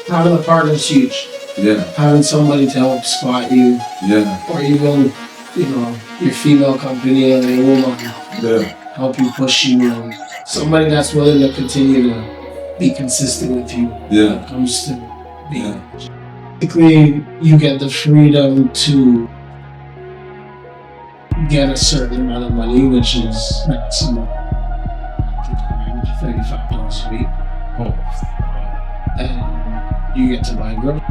Having a partner is huge. Yeah. Having somebody to help spot you. Yeah. Or even, your female company or your woman help you, push you, and somebody that's willing to continue to be consistent with you when it comes to being. Basically, you get the freedom to get a certain amount of money, which is maximum $35 a week. And you get to buy groceries.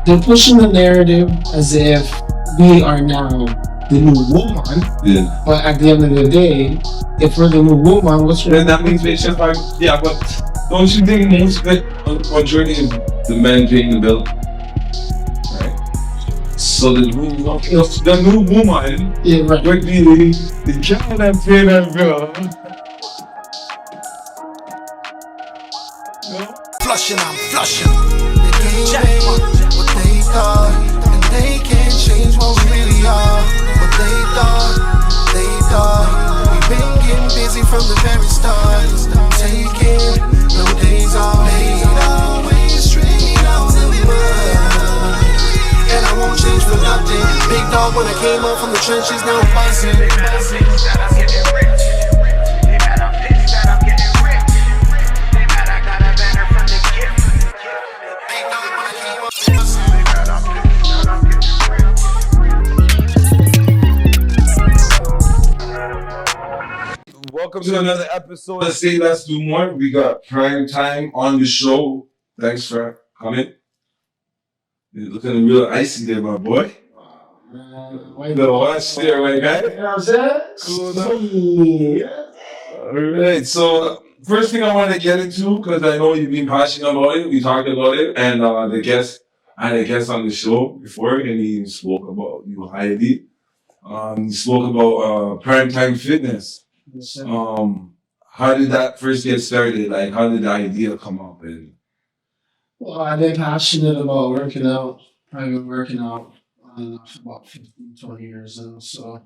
They're pushing the narrative as if we are now the new woman. Yeah. But at the end of the day, if we're the new woman, what's then that means we should like, yeah, but don't you think most of it on journey is the man paying the bill? Right. So the new woman would be the girl that pay that bill. Flushing, I'm flushing. They can't change what they thought, and they can't change what we really are. What they thought. We've been getting busy from the very start. Taking no days off, made always straight out in the mud. And I won't change for nothing. Big dog when I came up from the trenches, now I'm buzzing. Welcome to another episode of SAYless doMORE. We got Primetime on the show. Thanks for coming. You're looking real icy there, my boy. The watch there, right, guy? You know what I'm saying? Alright, so first thing I want to get into, because I know you've been passionate about it, we talked about it, and I had a guest on the show before, and he spoke about you highly. He spoke about Primetime Fitness. How did that first get started? Like, how did the idea come up? Well, I've been passionate about working out. I've been working out for about 15, 20 years now. So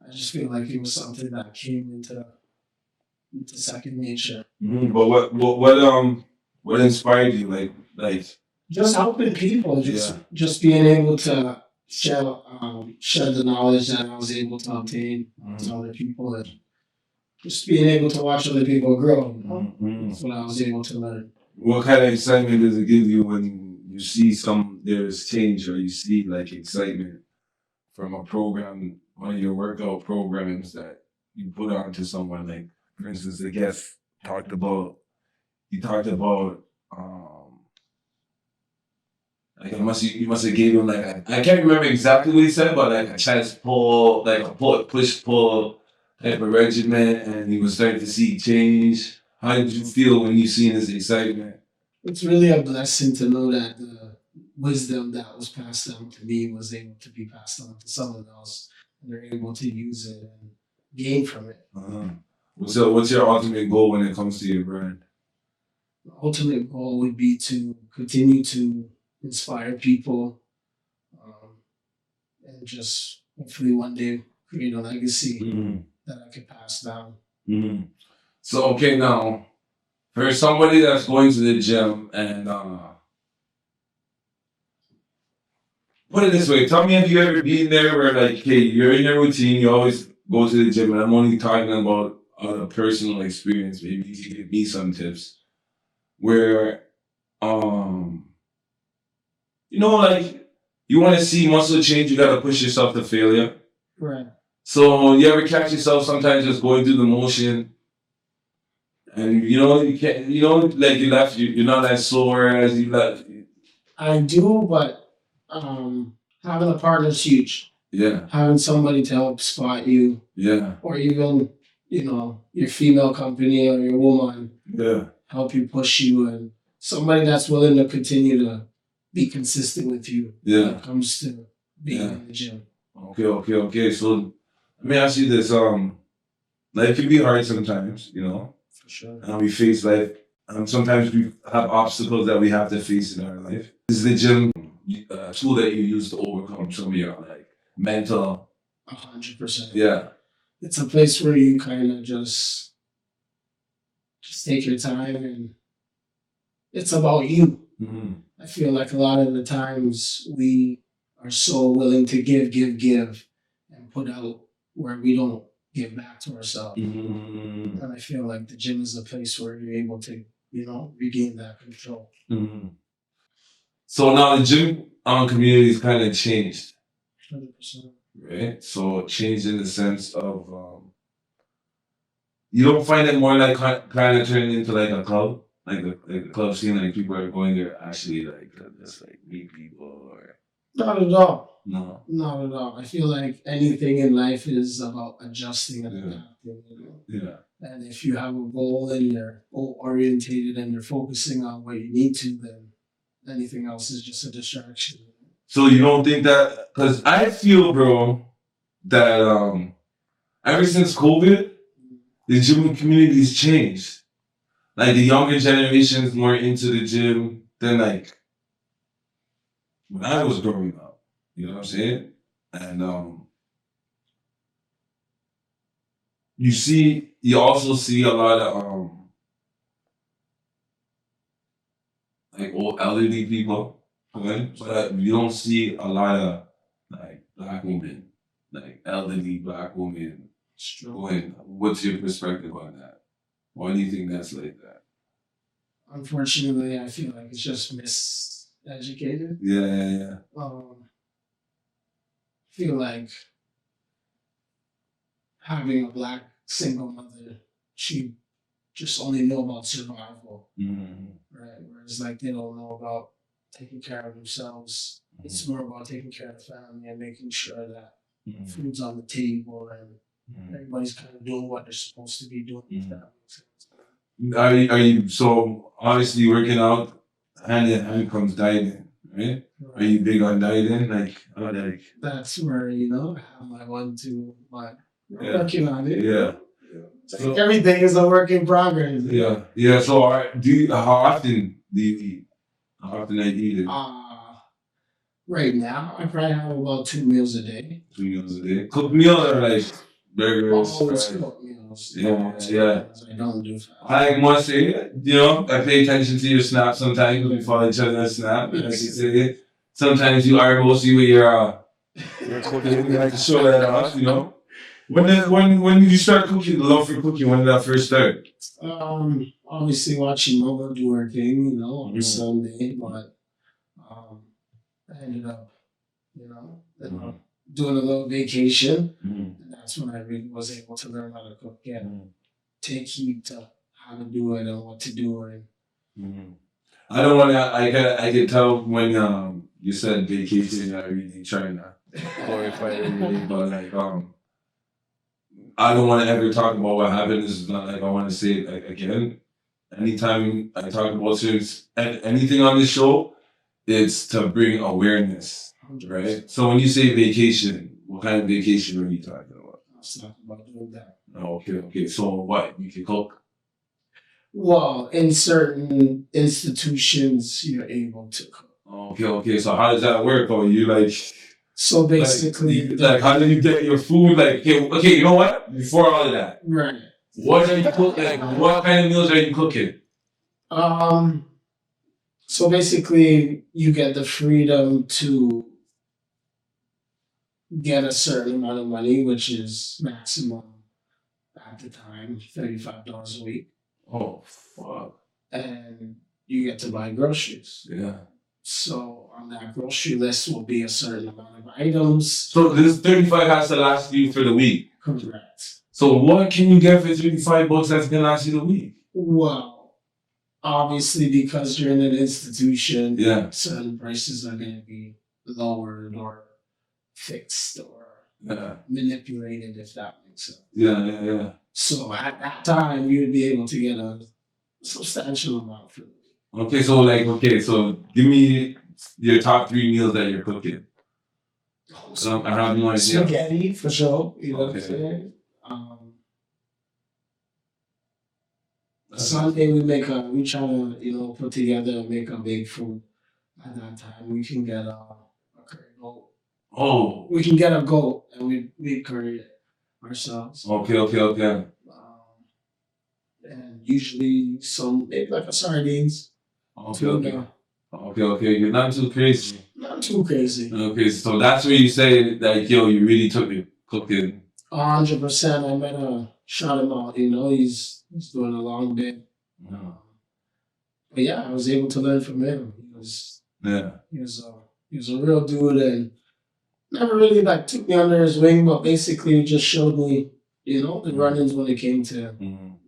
I just feel like it was something that came into second nature. But what inspired you? Like just helping people, just being able to share the knowledge that I was able to obtain to other people, and just being able to watch other people grow. That's what I was able to learn. What kind of excitement does it give you when you see there's change, or you see like excitement from a program, one of your workout programs that you put on to someone? Like, for instance, the guest talked about like you must have gave him like I can't remember exactly what he said, but like a chest pull, like a push pull type of regimen, and he was starting to see change. How did you feel when you seen his excitement? It's really a blessing to know that the wisdom that was passed down to me was able to be passed on to someone else, and they're able to use it and gain from it. What's your ultimate goal when it comes to your brand? The ultimate goal would be to continue to inspire people, and just hopefully one day create a legacy that I could pass down. So, okay, now, for somebody that's going to the gym and, put it this way, tell me if you ever been there where like, okay, you're in your routine, you always go to the gym, and I'm only talking about a personal experience, maybe you can give me some tips, where, like, you want to see muscle change, you got to push yourself to failure. Right. So you ever catch yourself sometimes just going through the motion, and you can't, like you're not as sore as you left. I do, but having a partner is huge. Yeah. Having somebody to help spot you. Yeah. Or even, your female company or your woman. Yeah. Help you, push you, and somebody that's willing to continue to be consistent with you when it comes to being in the gym. Okay. So let me ask you this. Life can be hard sometimes, For sure. And we face life. Sometimes we have obstacles that we have to face in our life. Is the gym a tool that you use to overcome some of your like mental? 100%. Yeah. It's a place where you kind of just take your time and it's about you. Mm-hmm. I feel like a lot of the times we are so willing to give, and put out where we don't give back to ourselves. Mm-hmm. And I feel like the gym is a place where you're able to, regain that control. Mm-hmm. So now the gym community's kind of changed, 100%. right? So changed in the sense of you don't find it more like kind of turning into like a club, like a club scene, like people are going there actually like just like meet people or Not at all. no. Not at all. I feel like anything in life is about adjusting and Yeah. adapting. Yeah. And if you have a goal and you're goal orientated and you're focusing on what you need to, then anything else is just a distraction. So you don't think that? Because I feel, bro, that ever since COVID, the gym community's changed. Like the younger generation is more into the gym than like when I was growing up. You know what I'm saying? And you also see a lot of like old elderly people, okay? But you don't see a lot of like black women, like elderly black women. Going. What's your perspective on that? Why do you think that's like that? Unfortunately, I feel like it's just miseducated. Yeah. Feel like having a black single mother, she just only know about survival, right? Whereas like they don't know about taking care of themselves. It's more about taking care of the family and making sure that food's on the table and everybody's kind of doing what they're supposed to be doing. If that makes sense. Are you so obviously working out hand in hand comes dieting, right? Are you big on dieting? Like that's where I have my 1-2, but working on it. Yeah. So, everything is a work in progress. Yeah. So how often do you eat? How often are you eating? Right now, I probably have about 2 meals a day. 2 meals a day. Cooked meals or like burgers? Always cooked meals. Yeah. I don't do fast. I must say, I pay attention to your snap sometimes. We follow each other's snap. Like you say, sometimes you are mostly with your cooking. You like to show that off, When did you start cooking? The love for cooking, when did that first start? Obviously watching Mama do her thing, on Sunday, but I ended up, doing a little vacation. And that's when I really was able to learn how to cook and take heed to how to do it and what to do. And I don't want to. I can tell when you said vacation. I really trying to glorify everything, but like I don't want to ever talk about what happened. This is not like I want to say it again. Anytime I talk about anything on this show, it's to bring awareness, right? So when you say vacation, what kind of vacation are you talking about? I was talking about doing that. Okay. So what? You can cook? Well, in certain institutions, you're able to cook. Okay. So how does that work? Or you like? So basically, like how do you get your food? Like, okay, you know what? Before all of that, right? What are you cooking? Like, what kind of meals are you cooking? So basically, you get the freedom to get a certain amount of money, which is maximum at the time $35 a week. Oh fuck! And you get to buy groceries. Yeah. So on that grocery list will be a certain amount of items. So this 35 has to last you for the week. Correct. So what can you get for $35 that's gonna last you the week? Well, obviously because you're in an institution, certain prices are gonna be lowered or fixed or manipulated, if that makes sense. Yeah. So at that time, you would be able to get a substantial amount for it. Okay, so give me your top 3 meals that you're cooking. So I have no idea. Spaghetti, for sure. You know what I'm saying? Sunday we try to, put together and make a big food. At that time, we can get a curry goat. Oh. We can get a goat and we curry it ourselves. Okay. And usually maybe like a sardines. Okay. You're not too crazy. Not too crazy. Okay, so that's where you say, like, yo, you really took the cooking. 100%. I met shout him out. He's doing a long day. But yeah, I was able to learn from him. He was a real dude, and never really like took me under his wing, but basically just showed me, the run-ins when it came to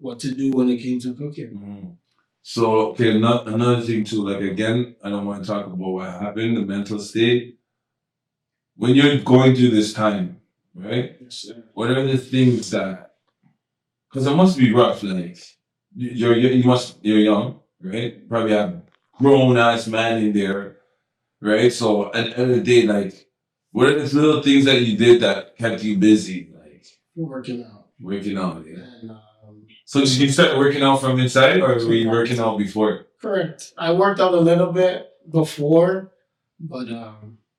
what to do when it came to cooking. So, okay, another thing too, like, again, I don't want to talk about what happened, the mental state. When you're going through this time, right? Yes, sir. What are the things that, because it must be rough, like, you're young, right? Probably have grown-ass man in there, right? So, at the end of the day, like, what are the little things that you did that kept you busy? Like, working out. Yeah. And, so did you start working out from inside, or were you working out before? Correct. I worked out a little bit before, but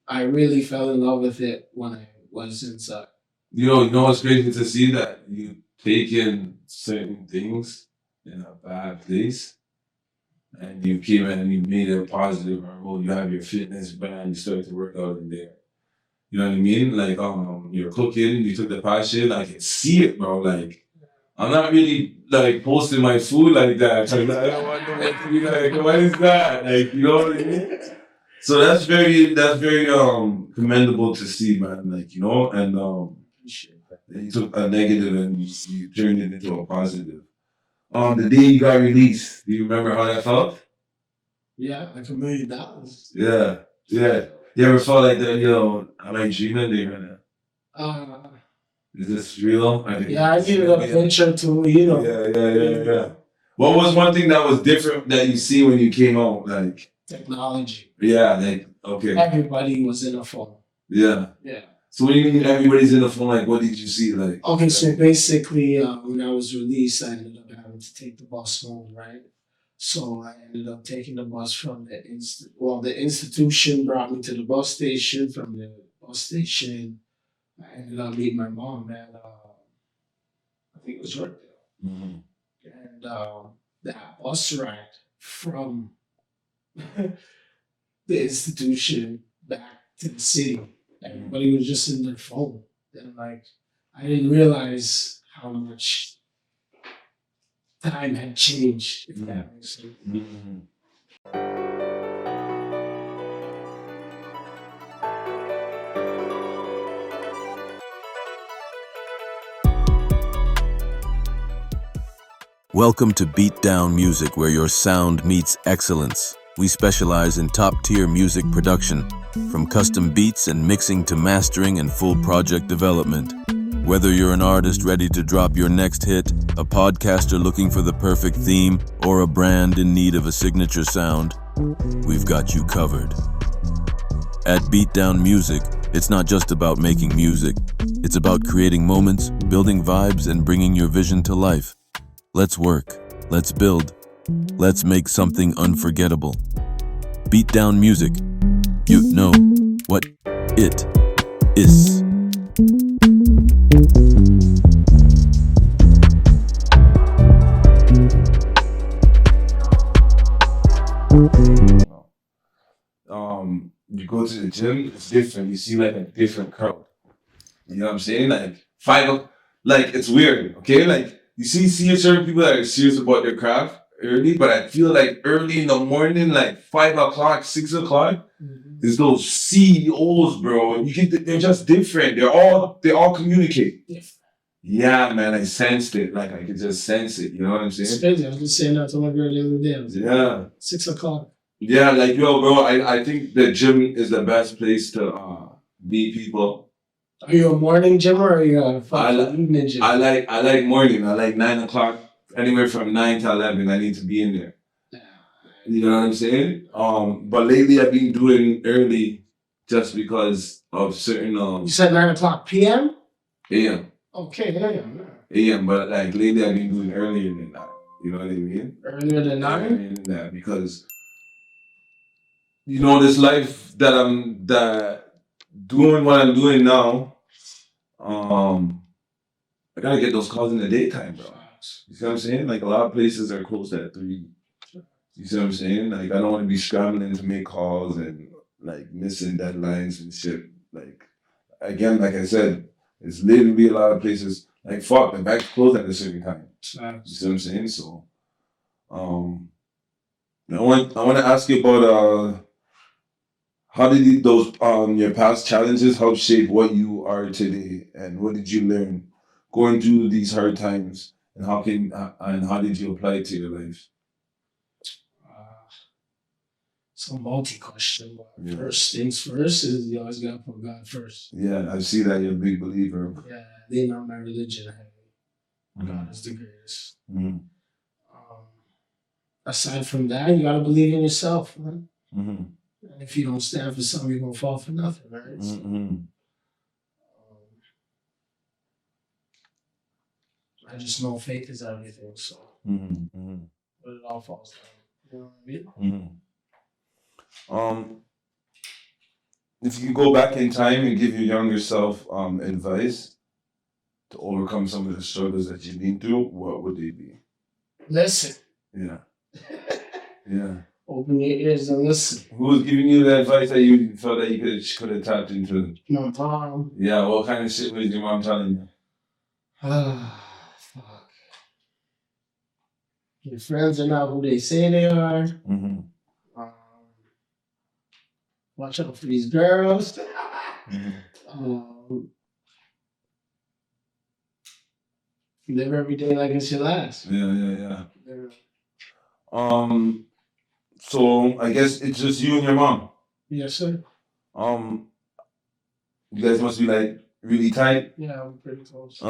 I really fell in love with it when I was inside. You know what's crazy to see that you take in certain things in a bad place, and you came in and you made it positive. Or you have your fitness brand, you started to work out in there. You know what I mean? Like, you're cooking, you took the passion. I can see it, bro. Like, I'm not really like posting my food like that. Like, I don't want nobody to be like, what is that? Like, you know what I mean? So that's very commendable to see, man. Like, and you took a negative and you turned it into a positive. The day you got released, do you remember how that felt? Yeah, like $1 million. Yeah. You ever felt like that, am I dreaming? Is this real? I needed a picture too, Yeah. What was one thing that was different that you see when you came out? Like technology. Yeah, like, okay. Everybody was in a phone. Yeah. So when you mean everybody's in the phone, like, what did you see? Like, okay, so basically, when I was released, I ended up having to take the bus home, right? So I ended up taking the bus from the institution brought me to the bus station. From the bus station, I ended up meeting my mom at, I think it was Yorkdale. And that bus ride from the institution back to the city, everybody was just in their phone. And like, I didn't realize how much time had changed, if that makes sense. Welcome to Beat Down Music, where your sound meets excellence. We specialize in top-tier music production, from custom beats and mixing to mastering and full project development. Whether you're an artist ready to drop your next hit, a podcaster looking for the perfect theme, or a brand in need of a signature sound, we've got you covered. At Beat Down Music, it's not just about making music. It's about creating moments, building vibes, and bringing your vision to life. Let's work. Let's build. Let's make something unforgettable. Beat Down Music. You know what it is. You go to the gym, it's different. You see like a different crowd. You know what I'm saying? Like it's weird, okay? Like you see certain people that are serious about their craft early, but I feel like early in the morning, like 5 o'clock, 6 o'clock, there's those CEOs, bro. They're just different. They all communicate. Yeah, man, I sensed it. Like I could just sense it. You know what I'm saying? It's crazy. I was just saying that to my girl the other day. Yeah. 6 o'clock. Yeah, like, yo, bro, I think the gym is the best place to meet people. Are you a morning gym or are you a evening gym? I like morning. I like 9 o'clock. Anywhere from 9 to 11, I need to be in there. You know what I'm saying? But lately I've been doing early just because of certain. You said 9 o'clock p.m.? AM. Okay, AM, but like lately I've been doing earlier than that. You know what I mean? Earlier than 9? Earlier than that, because this life that I'm doing what I'm doing now, I gotta get those calls in the daytime, bro. You see what I'm saying? Like a lot of places are closed at 3. You see what I'm saying? Like, I don't want to be scrambling to make calls and like missing deadlines and shit. Like, again, like I said, it's literally a lot of places. Like, fuck, the bank's closed at a certain time. You see what I'm saying? So, I want to ask you about how did those your past challenges help shape what you are today, and what did you learn going through these hard times, and how did you apply it to your life? It's a multi-question, but first things first is you always gotta put God first. Yeah, I see that you're a big believer. Yeah, they know my religion. God is the greatest. Aside from that, you gotta believe in yourself, man. And if you don't stand for something, you're gonna fall for nothing, right? So, I just know faith is everything, so but it all falls down. You know what I mean? If you go back in time and give your younger self advice to overcome some of the struggles that you've been through, what would they be? Listen. Yeah. Yeah. Open your ears and listen. Who was giving you the advice that you felt that you could have tapped into? My mom. Yeah, what kind of shit was your mom telling you? Fuck. Your friends are not who they say they are. Watch out for these girls. Live every day like it's your last. Yeah. So I guess it's just you and your mom. Yes, sir. You guys must be like really tight. Yeah, I'm pretty close.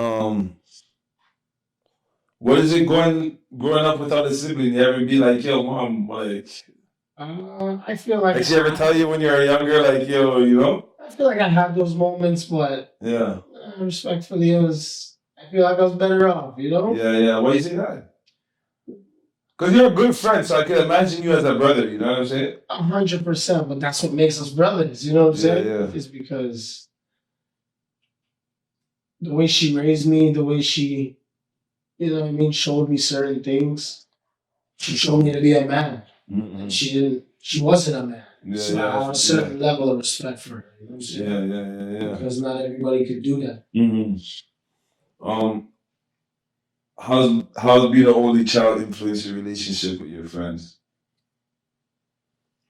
What is it growing up without a sibling? You ever be like, yo, mom, like? I feel like. Did she ever tell you when you were younger, like, yo, you know? I feel like I had those moments, but yeah. Respectfully, I feel like I was better off, you know? Yeah. Why you say that? Because you're a good friend, so I can imagine you as a brother, you know what I'm saying? 100%, but that's what makes us brothers, you know what I'm saying? Yeah. It's because the way she raised me, the way she, you know what I mean, showed me certain things. She showed me to be a man. And she wasn't a man. So I have a certain level of respect for her, you know what I'm saying? Yeah. Because not everybody could do that. How's being an only child influence your relationship with your friends?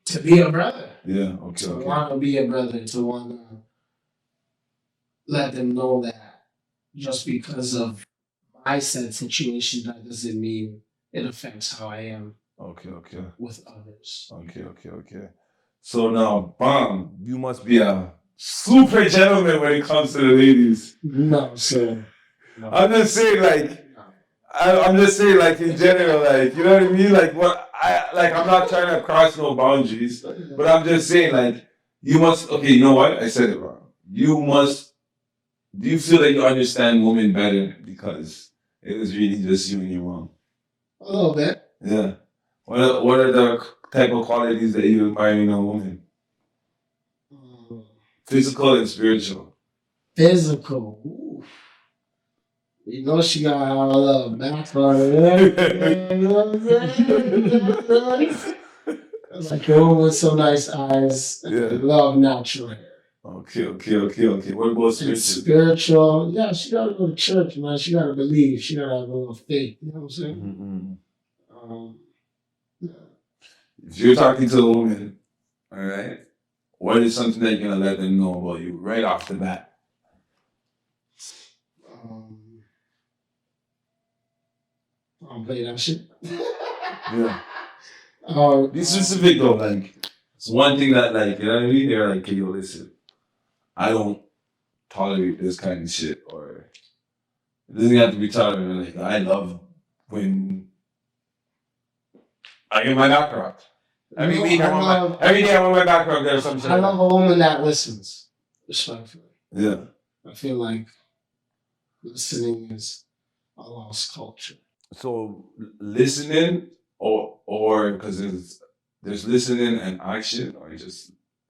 To be a brother. Yeah, okay. To want to be a brother, to want to let them know that just because of my said situation, that doesn't mean it affects how I am. Okay. With others. Okay. So now, bam, you must be a super gentleman when it comes to the ladies. No, sir. No. I'm just saying, like, in general, like, you know what I mean? Like, I'm not trying to cross no boundaries, but I'm just saying, like, you must, okay, you know what? I said it wrong. Do you feel that you understand women better because it was really just you and your mom? A little bit. Yeah. What are the type of qualities that you admire in a woman? Physical and spiritual. Physical. Ooh. You know she got a little background and everything. You know what I'm saying? Like a woman with some nice eyes. Yeah. Love natural hair. Okay. What about spiritual? Spiritual. Yeah, she gotta go to church, man. She gotta believe. She gotta have a little faith. You know what I'm saying? If you're talking to a woman, all right, what is something that you're gonna let them know about you right off the bat? I'll play that shit. Yeah. Be specific though, like it's one thing that, like, you know what I mean? They're like, hey, yo, listen, I don't tolerate this kind of shit, or it doesn't have to be tolerated. Like, I love when I get my back rocked. Every day I want my back rocked. There's some shit. I love a woman that listens, respectfully. Yeah. I feel like listening is a lost culture. So listening, or because there's listening and action, or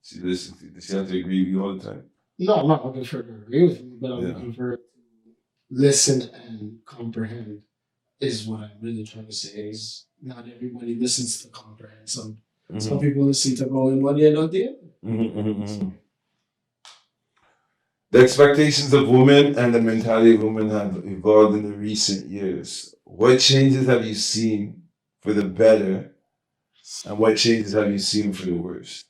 she listens. Does she have to agree with you all the time? No, I'm not looking for her to agree with me, but I'm looking for her to listen and comprehend. Is what I'm really trying to say. Is not everybody listens to comprehensive. Some people listen to go in one ear, not the other. The expectations of women and the mentality of women have evolved in the recent years. What changes have you seen for the better, and what changes have you seen for the worse?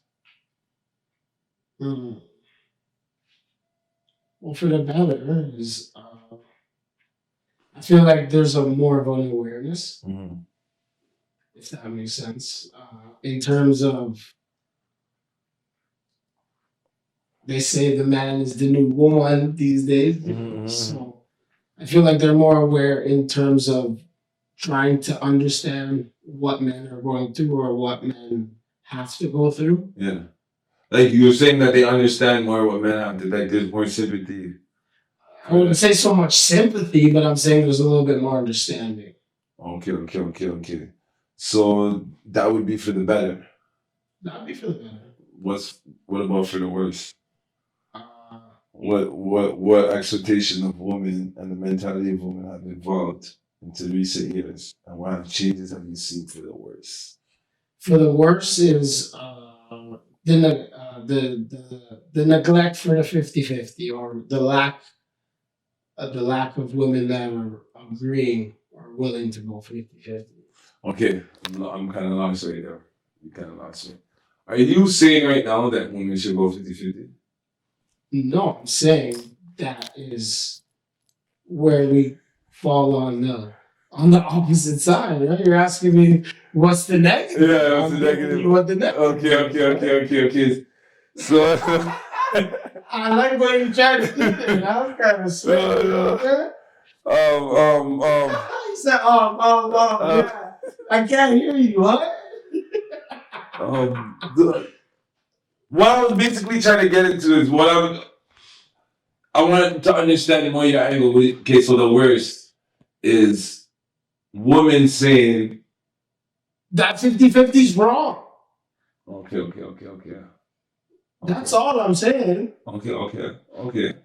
Well, for the better is, I feel like there's a more of an awareness, if that makes sense, in terms of, they say the man is the new woman these days. So I feel like they're more aware in terms of trying to understand what men are going through or what men have to go through. Yeah. Like you were saying that they understand more what men have to, like there's more sympathy. I wouldn't say so much sympathy, but I'm saying there's a little bit more understanding. Okay. So that would be for the better. That would be for the better. What about for the worse? What expectation of women and the mentality of women have evolved into recent years, and what changes have you seen for the worse? For the worse is the neglect for the 50-50, or the lack of women that are agreeing or willing to go 50-50. Okay, I'm kind of lost right there. You kind of lost me. Are you saying right now that women should go 50-50? No, I'm saying that is where we fall on the opposite side, right? You're asking me what's the negative? Yeah, what's the negative? What the negative? Okay. So I like what you tried to do there. That was kind of sweet. He said, yeah. I can't hear you, what? What I was basically trying to get into is I want to understand more your angle. Okay, so the worst is women saying that 50-50 is wrong. Okay. That's all I'm saying. Okay.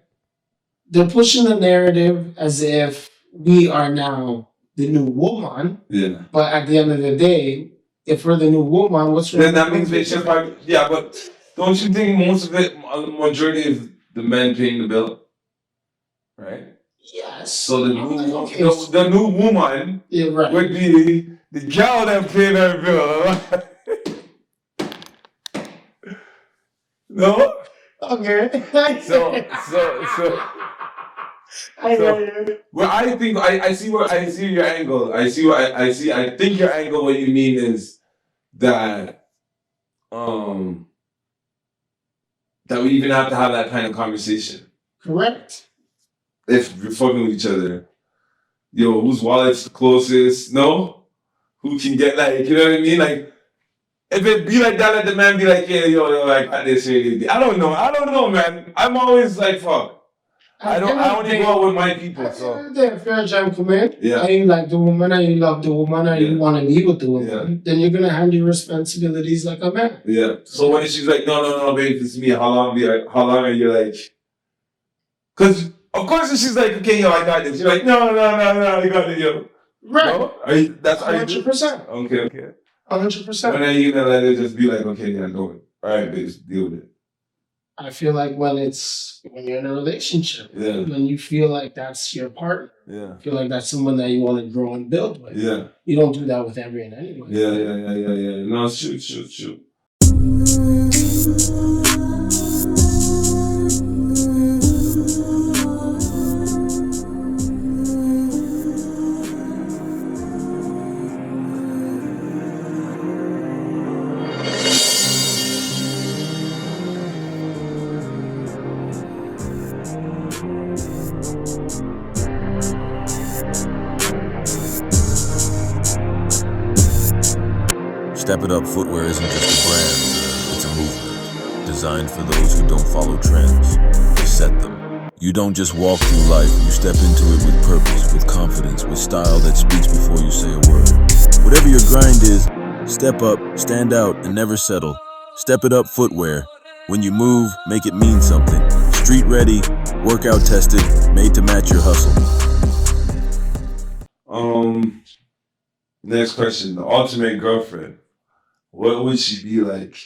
They're pushing the narrative as if we are now the new woman. Yeah. But at the end of the day, if we're the new woman, what's wrong? Then that means they should probably, yeah, but don't you think most of it, the majority is the men paying the bill? Right? Yes. So the new woman right. would be the girl that paid her bill. No? Okay. Well, I think I see your angle. I think your angle. What you mean is that that we even have to have that kind of conversation. Correct. If we're fucking with each other, whose wallet's the closest? No, who can get you know what I mean? Like, if it be like that, let the man be like, yeah, like this. I don't know, man. I'm always like, fuck. I only go out with my people, so. If you're a gentleman, yeah, and you like the woman, and you love the woman, and you want to be with the woman, then you're going to handle your responsibilities like a man. Yeah. So when she's like, no, babe, it's me, how long are you like? Because, of course, if she's like, okay, I got this. You're like, no, I got it, yo. Right. No? That's 100%. Okay. 100%. When are you going to let it just be like, okay, yeah, go it. All right, bitch, deal with it. I feel like when you're in a relationship, when you feel like that's your partner, feel like that's someone that you want to grow and build with. Yeah. You don't do that with every and anyone. Yeah. No, shoot. Step It Up footwear isn't just a brand, it's a movement. Designed for those who don't follow trends, they set them. You don't just walk through life, you step into it with purpose, with confidence, with style that speaks before you say a word. Whatever your grind is, step up, stand out, and never settle. Step It Up footwear. When you move, make it mean something. Street ready, workout tested, made to match your hustle. Next question. The ultimate girlfriend. What would she be like?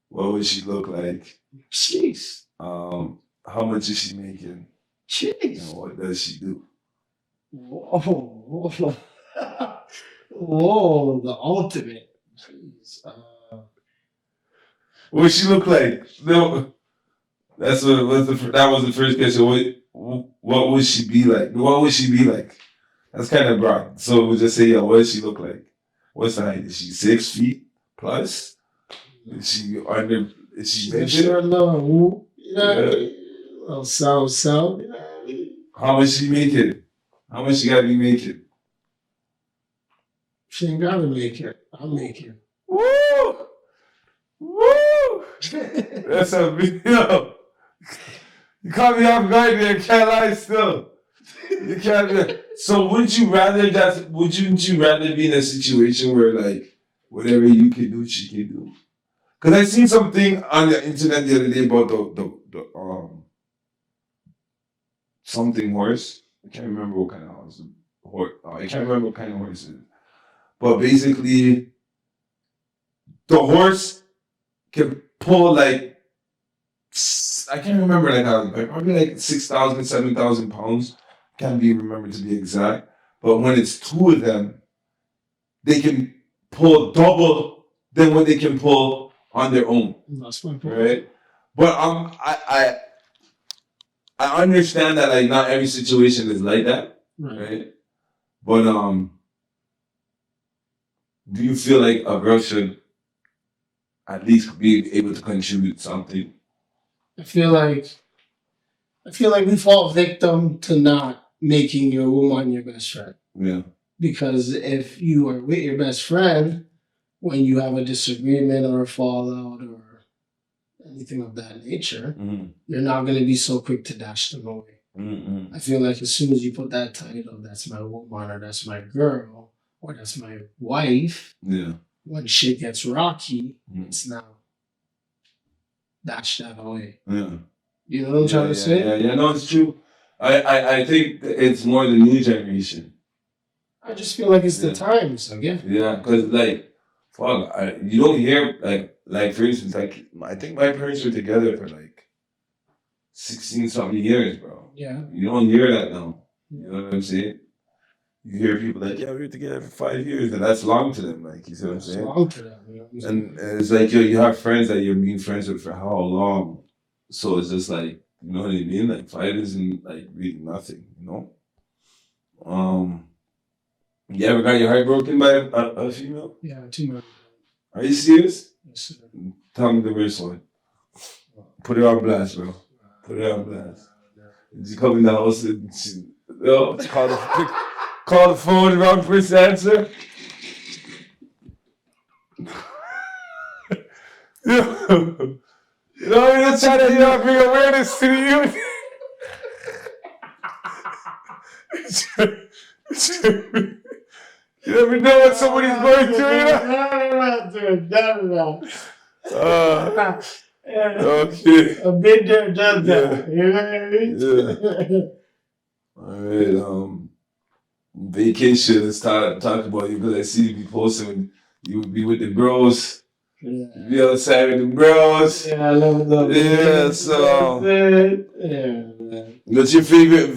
What would she look like? Jeez. How much is she making? Jeez. And what does she do? Whoa. Whoa, the ultimate. Jeez. What would she look like? No, that was the first question. What would she be like? What would she be like? That's kind of broad. So we'll just say, yeah, what does she look like? What's the height? Is she 6 feet plus? Is she under? Is she midget? Sure, no. Yeah. Well, so. How much she making? How much she gotta be making? She ain't gotta make it. I'll make it. Woo! Woo! That's a video. You caught me off guard there, can't lie still. You can't. So wouldn't you rather be in a situation where like whatever you can do, she can do? Cause I seen something on the internet the other day about the something horse. I can't remember what kind of horse. I can't remember what kind of horse it is. But basically, the horse can pull like I can't remember like probably like 6,000, 7,000 pounds. Can't be remembered to be exact. But when it's two of them, they can pull double than what they can pull on their own. That's my point. Right? But I understand that like not every situation is like that. Right? But do you feel like a girl should at least be able to contribute something? I feel like we fall victim to not making your woman your best friend. Yeah. Because if you are with your best friend, when you have a disagreement or a fallout or anything of that nature, you're not going to be so quick to dash them away. I feel like as soon as you put that title, that's my woman or that's my girl or that's my wife, when shit gets rocky, it's now dash that away. Yeah. You know what I'm trying to say? Yeah, no, it's true. I think it's more the new generation. I just feel like it's the times again. Yeah, because like, fuck, you don't hear like for instance, like I think my parents were together for like 16 something years, bro. Yeah. You don't hear that now. You know what I'm saying? You hear people like, yeah, we were together for 5 years, and that's long to them. Like, you see what I'm saying? It's long to them. You know what I'm saying? And it's like, yo, you have friends that you're being friends with for how long? So it's just like, you know what I mean? Like, 5 isn't like really nothing, you know? You ever got your heart broken by a female? Yeah, 2 months. Are you serious? Yes, sir. Tell me the worst one. Put it on blast, bro. Put it on blast. You come in the house and call the phone, the wrong person answer. You know, you're just trying to bring awareness to the youth. You never know what somebody's going through, you know? Okay. I've been there, done that. You know what I mean? Yeah. All right. Vacation. Let's talk about you because I see you be posting when you be with the bros. Yeah. You be outside with the bros. Yeah, I love Yeah. So. Yeah. What's your favorite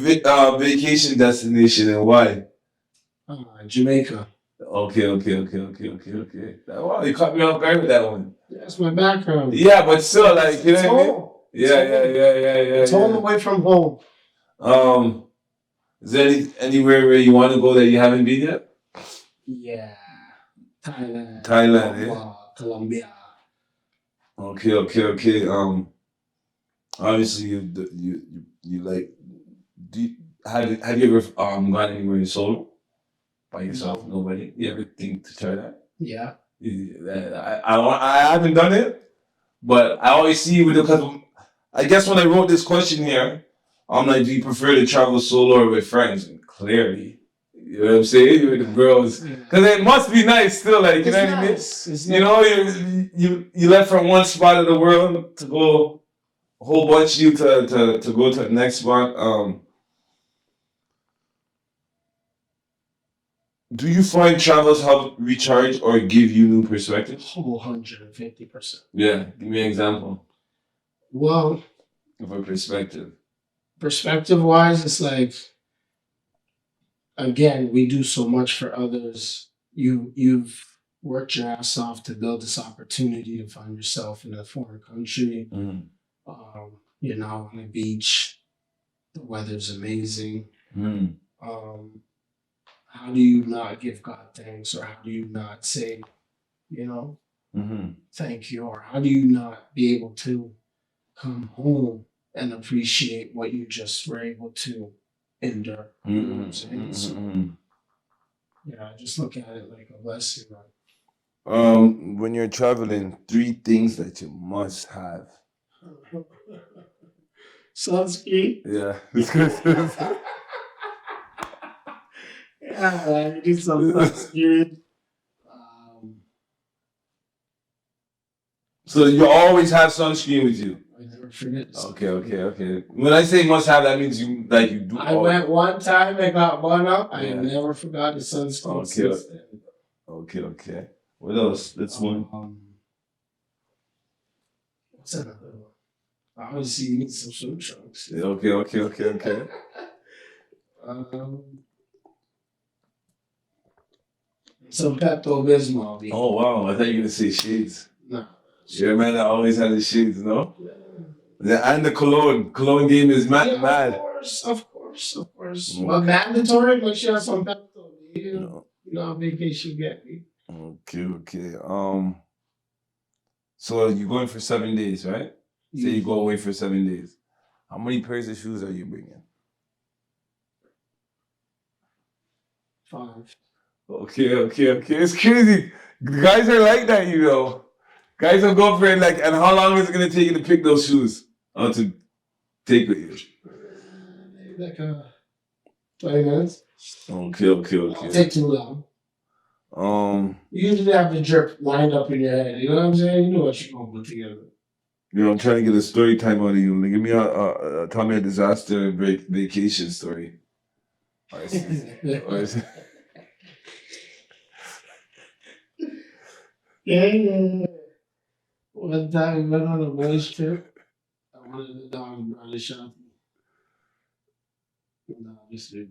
vacation destination and why? Jamaica. Okay. Wow, you caught me off guard with that one. That's my background. Yeah, but still, like, you know what I mean? Yeah. It's home away from home. Is there anywhere where you want to go that you haven't been yet? Yeah. Thailand, yeah. Colombia. Okay. Obviously you like. Have you ever gone anywhere solo? By yourself, No. nobody. You ever think to try that? Yeah. I haven't done it, but I always see with because I guess when I wrote this question here, I'm like, do you prefer to travel solo or with friends? And clearly, you know what I'm saying, with the girls, because it must be nice still, like you know what I mean. You know, you left from one spot of the world to go a whole bunch of you to go to the next spot. Do you find travels help recharge or give you new perspective? 150%. Yeah, give me an example Well, of a perspective. perspective-wise, it's like, again, we do so much for others. You've worked your ass off to build this opportunity to find yourself in a foreign country. You're now on a beach. The weather's amazing. How do you not give God thanks, or how do you not say, thank you, or how do you not be able to come home and appreciate what you just were able to endure? You know what I'm saying? So, I just look at it like a blessing. When you're traveling, 3 things that you must have. Sunscreen. Yeah. Yeah, you need some sunscreen. So you always have sunscreen with you. I never forget. Okay. When I say must have, that means you do. I went one time and got one up. I never forgot the sunscreen. Okay. What else? That's one. What's another one? Obviously, you need some swim trunks. Yeah, okay. Some Pepto-Bismol. Oh wow! I thought you were gonna say shades. No. You're a man that always has the shades, no? Yeah, and the cologne. Cologne game is mad. Of course. But mandatory, make sure some Pepto. You know how vacation get me. Okay. So you're going for 7 days, right? Say you go away for 7 days. How many pairs of shoes are you bringing? 5. Okay. It's crazy. Guys are like that, Guys will go for it and how long is it going to take you to pick those shoes? To take with you? Like 20 minutes. Okay. Don't take too long. You usually have the drip lined up in your head. You know what I'm saying? You know what you're going to put together. I'm trying to get a story time out of you. Give me tell me a disaster vacation story. Yeah. One time we went on a boys trip. I wanted the dog brother shot me. And obviously.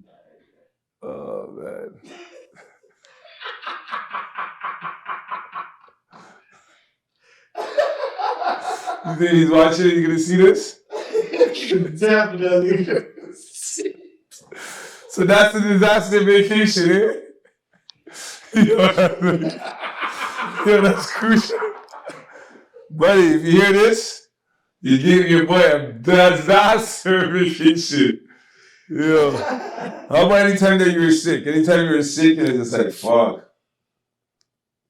Oh man. You think he's watching? You gonna see this? Definitely. So that's the disaster vacation, eh? Yo, that's crucial. Buddy, if you hear this, you give your boy a disaster vacation. Yo. How about anytime that you were sick? Anytime you were sick and it's just like, fuck.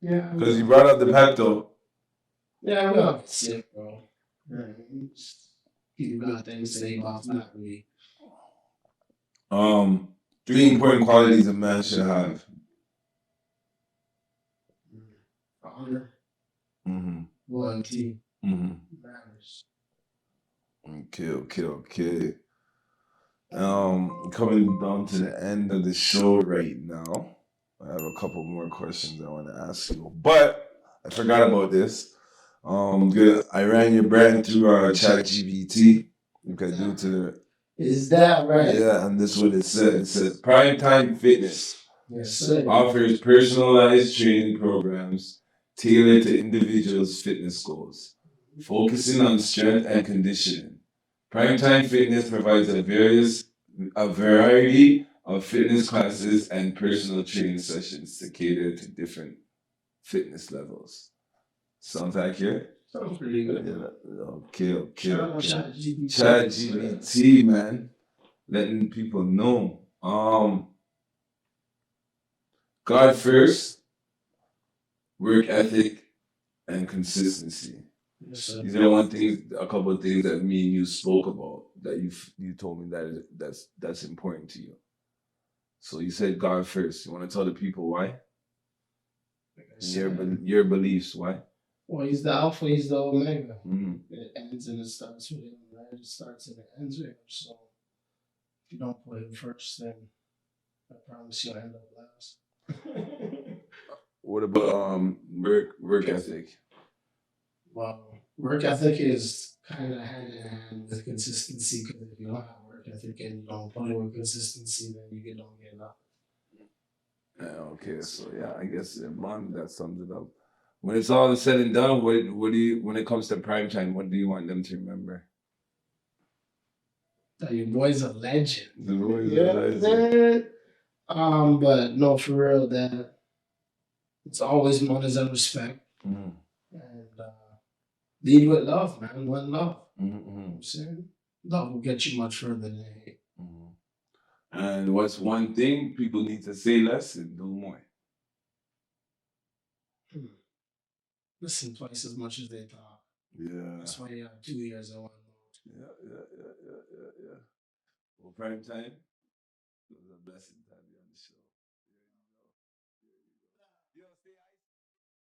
Yeah. Because you brought up the Pepto. Yeah, I'm not sick, bro. You got things to say about not me. 3 important qualities a man should have. Honor. Loyalty. Manners. Okay. Coming down to the end of the show right now. I have a couple more questions I want to ask you, but I forgot about this. I ran your brand through ChatGPT. Is that right? Yeah, and this is what it said. It says Primetime Fitness. Yes, sir. Offers personalized training programs tailored to individuals' fitness goals, focusing on strength and conditioning. Primetime Fitness provides a variety of fitness classes and personal training sessions to cater to different fitness levels. Sounds accurate? Sounds pretty good. Yeah. Okay. ChatGPT, man. Letting people know. God first, work ethic, and consistency. Yes, sir. These are a couple of things that me and you spoke about that you told me that's important to you. So you said God first. You want to tell the people why? Your beliefs, why? Well, he's the Alpha, he's the Omega. Mm-hmm. It ends and it starts with him, right? It starts and it ends with him. So if you don't put him first, then I promise you'll end up last. What about work ethic? Well, work ethic is kind of hand in hand with consistency, because if you don't have work ethic and you don't put in with consistency, then you don't get nothing. Okay, so yeah, I guess that sums it up. When it's all said and done, what do you, when it comes to prime time, what do you want them to remember? That your boy's a legend. The boy's a legend. But no, for real, that it's always manners and respect. Mm-hmm. And lead with love, man. One love. Mm-hmm. You know what I'm saying? Love will get you much further than hate. Mm-hmm. And what's one thing people need to say less and do more? Listen twice as much as they talk. Yeah. That's why you have 2 years of one mode. Yeah. Well, prime time, it was a blessing to have you on the show.